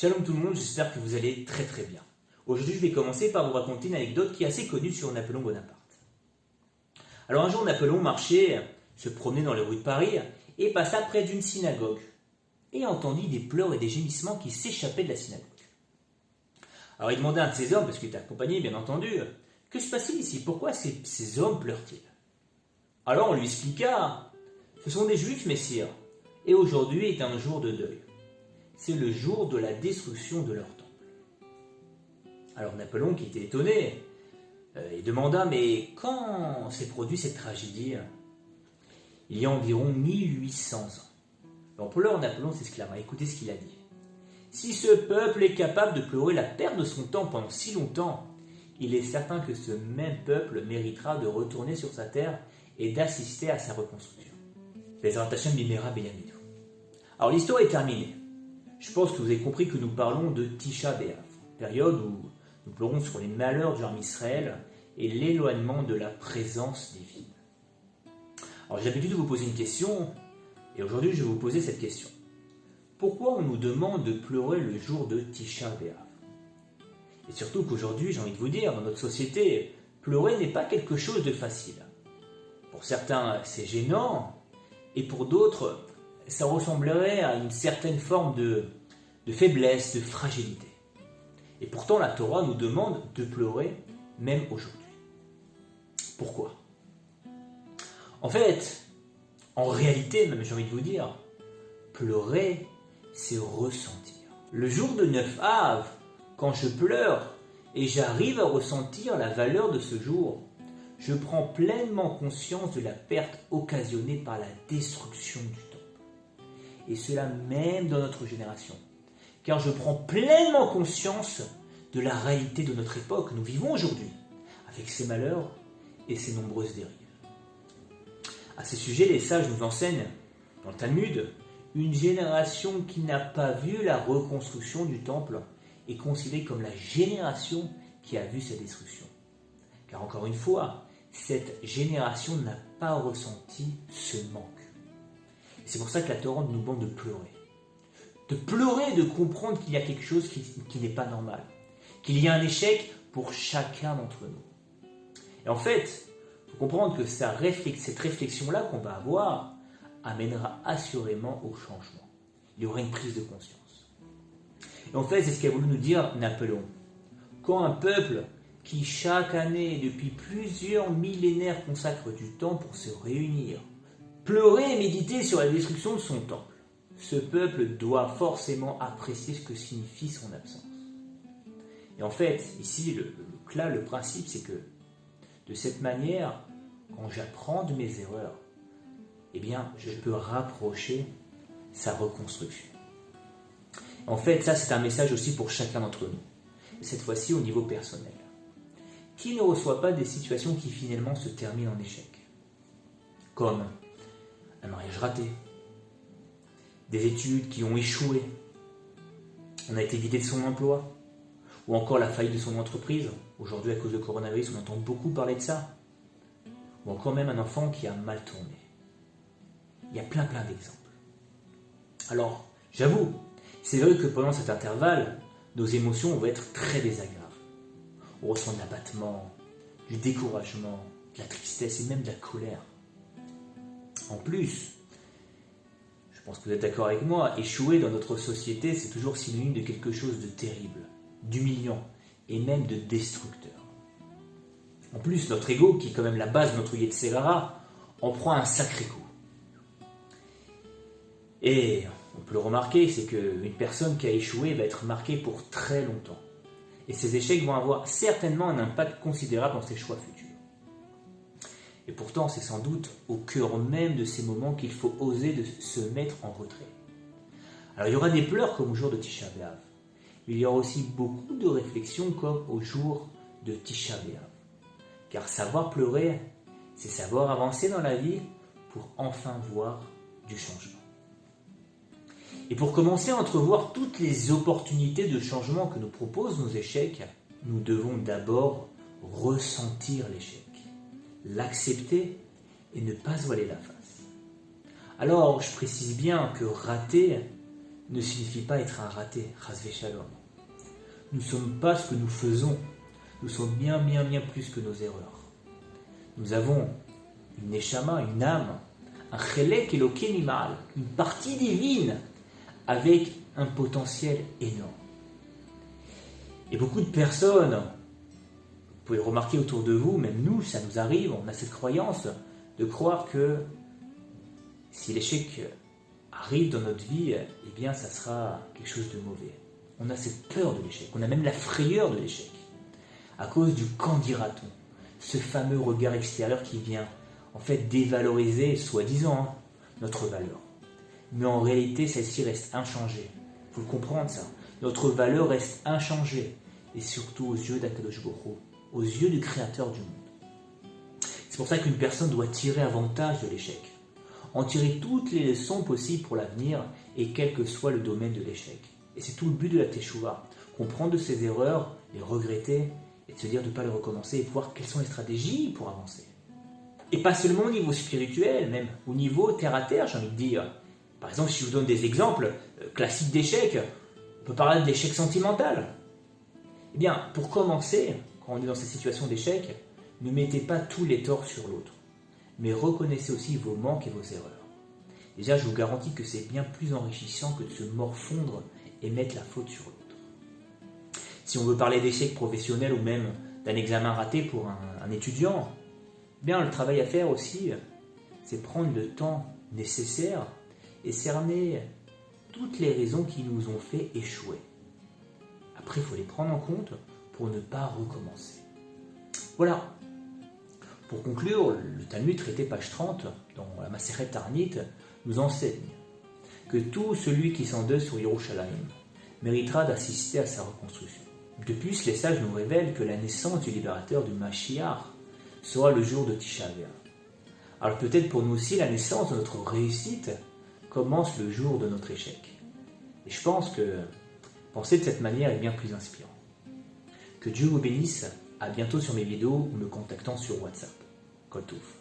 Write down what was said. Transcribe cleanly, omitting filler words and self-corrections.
Shalom tout le monde, j'espère que vous allez très très bien. Aujourd'hui, je vais commencer par vous raconter une anecdote qui est assez connue sur Napoléon Bonaparte. Alors un jour, Napoléon marchait, se promenait dans les rues de Paris et passa près d'une synagogue et entendit des pleurs et des gémissements qui s'échappaient de la synagogue. Alors il demanda à un de ses hommes, parce qu'il était accompagné bien entendu, que se passe-t-il ici? Pourquoi ces hommes pleurent-ils? Alors on lui expliqua, ce sont des juifs, messire, et aujourd'hui est un jour de deuil. C'est le jour de la destruction de leur temple. Alors Napoléon, qui était étonné, il demanda, mais quand s'est produite cette tragédie? Il y a environ 1800 ans. L'empereur Napoléon s'exclama, écoutez ce qu'il a dit. Si ce peuple est capable de pleurer la perte de son temple pendant si longtemps, il est certain que ce même peuple méritera de retourner sur sa terre et d'assister à sa reconstruction. Bezrat Bimera Beyamidou. Alors l'histoire est terminée. Je pense que vous avez compris que nous parlons de Tisha B'Av, période où nous pleurons sur les malheurs du armée Israël et l'éloignement de la présence divine. Alors j'ai l'habitude de vous poser une question, et aujourd'hui je vais vous poser cette question. Pourquoi on nous demande de pleurer le jour de Tisha B'Av? Et surtout qu'aujourd'hui, j'ai envie de vous dire, dans notre société, pleurer n'est pas quelque chose de facile. Pour certains, c'est gênant, et pour d'autres, ça ressemblerait à une certaine forme de faiblesse, de fragilité. Et pourtant, la Torah nous demande de pleurer même aujourd'hui. Pourquoi? En fait, en réalité, même j'ai envie de vous dire, pleurer, c'est ressentir. Le jour de 9 Av, quand je pleure et j'arrive à ressentir la valeur de ce jour, je prends pleinement conscience de la perte occasionnée par la destruction du temple. Et cela même dans notre génération. Car je prends pleinement conscience de la réalité de notre époque que nous vivons aujourd'hui, avec ses malheurs et ses nombreuses dérives. À ce sujet, les sages nous enseignent, dans le Talmud, une génération qui n'a pas vu la reconstruction du temple est considérée comme la génération qui a vu sa destruction. Car encore une fois, cette génération n'a pas ressenti ce manque. Et c'est pour ça que la Torah nous demande de pleurer. De pleurer et de comprendre qu'il y a quelque chose qui n'est pas normal. Qu'il y a un échec pour chacun d'entre nous. Et en fait, il faut comprendre que cette réflexion-là qu'on va avoir amènera assurément au changement. Il y aura une prise de conscience. Et en fait, c'est ce qu'a voulu nous dire Napoléon. Quand un peuple qui chaque année, depuis plusieurs millénaires, consacre du temps pour se réunir, pleurer et méditer sur la destruction de son temple, ce peuple doit forcément apprécier ce que signifie son absence. Et en fait, ici, le principe, c'est que de cette manière, quand j'apprends de mes erreurs, eh bien, je peux rapprocher sa reconstruction. En fait, ça, c'est un message aussi pour chacun d'entre nous. Et cette fois-ci, au niveau personnel. Qui ne reçoit pas des situations qui finalement se terminent en échec? Comme un mariage raté, des études qui ont échoué, on a été vidé de son emploi, ou encore la faillite de son entreprise. Aujourd'hui, à cause du coronavirus, on entend beaucoup parler de ça. Ou encore même un enfant qui a mal tourné. Il y a plein d'exemples. Alors, j'avoue, c'est vrai que pendant cet intervalle, nos émotions vont être très désagréables. On ressent de l'abattement, du découragement, de la tristesse et même de la colère. En plus, je pense que vous êtes d'accord avec moi, échouer dans notre société, c'est toujours synonyme de quelque chose de terrible, d'humiliant et même de destructeur. En plus, notre ego, qui est quand même la base de notre Yetzer Hara, en prend un sacré coup. Et on peut le remarquer, c'est qu'une personne qui a échoué va être marquée pour très longtemps. Et ces échecs vont avoir certainement un impact considérable dans ses choix futurs. Et pourtant, c'est sans doute au cœur même de ces moments qu'il faut oser de se mettre en retrait. Alors il y aura des pleurs comme au jour de Tisha B'Av. Il y aura aussi beaucoup de réflexions comme au jour de Tisha B'Av. Car savoir pleurer, c'est savoir avancer dans la vie pour enfin voir du changement. Et pour commencer à entrevoir toutes les opportunités de changement que nous proposent nos échecs, nous devons d'abord ressentir l'échec, l'accepter et ne pas voiler la face. Alors, je précise bien que rater ne signifie pas être un raté, chasvé shalom. Nous ne sommes pas ce que nous faisons, nous sommes bien plus que nos erreurs. Nous avons une neshama, une âme, un chelek eloké mimal, une partie divine avec un potentiel énorme. Et beaucoup de personnes, vous pouvez le remarquer autour de vous, même nous, ça nous arrive, on a cette croyance de croire que si l'échec arrive dans notre vie, eh bien ça sera quelque chose de mauvais. On a cette peur de l'échec, on a même la frayeur de l'échec, à cause du qu'en dira-t-on, ce fameux regard extérieur qui vient en fait dévaloriser, soi-disant, notre valeur. Mais en réalité, celle-ci reste inchangée. Il faut le comprendre ça. Notre valeur reste inchangée, et surtout aux yeux d'Akadosh Baruch Hu, aux yeux du Créateur du monde. C'est pour ça qu'une personne doit tirer avantage de l'échec, en tirer toutes les leçons possibles pour l'avenir, et quel que soit le domaine de l'échec. Et c'est tout le but de la Teshuvah, comprendre de ses erreurs, les regretter, et de se dire de ne pas les recommencer, et voir quelles sont les stratégies pour avancer. Et pas seulement au niveau spirituel, même au niveau terre à terre, j'ai envie de dire. Par exemple, si je vous donne des exemples classiques d'échecs, on peut parler d'échec sentimental. Eh bien, pour commencer, quand on est dans cette situation d'échec, ne mettez pas tous les torts sur l'autre, mais reconnaissez aussi vos manques et vos erreurs. Déjà, je vous garantis que c'est bien plus enrichissant que de se morfondre et mettre la faute sur l'autre. Si on veut parler d'échec professionnel ou même d'un examen raté pour un étudiant, eh bien, le travail à faire aussi, c'est prendre le temps nécessaire et cerner toutes les raisons qui nous ont fait échouer. Après, il faut les prendre en compte pour ne pas recommencer. Voilà. Pour conclure, le Talmud traité page 30, dans la Maseret Tarnit, nous enseigne que tout celui qui s'endeuille sur Yerushalayim méritera d'assister à sa reconstruction. De plus, les sages nous révèlent que la naissance du libérateur du Mashiach sera le jour de Tisha B'Av. Alors peut-être pour nous aussi, la naissance de notre réussite commence le jour de notre échec. Et je pense que penser de cette manière est bien plus inspirant. Que Dieu vous bénisse, à bientôt sur mes vidéos ou me contactant sur WhatsApp. Kol Touf.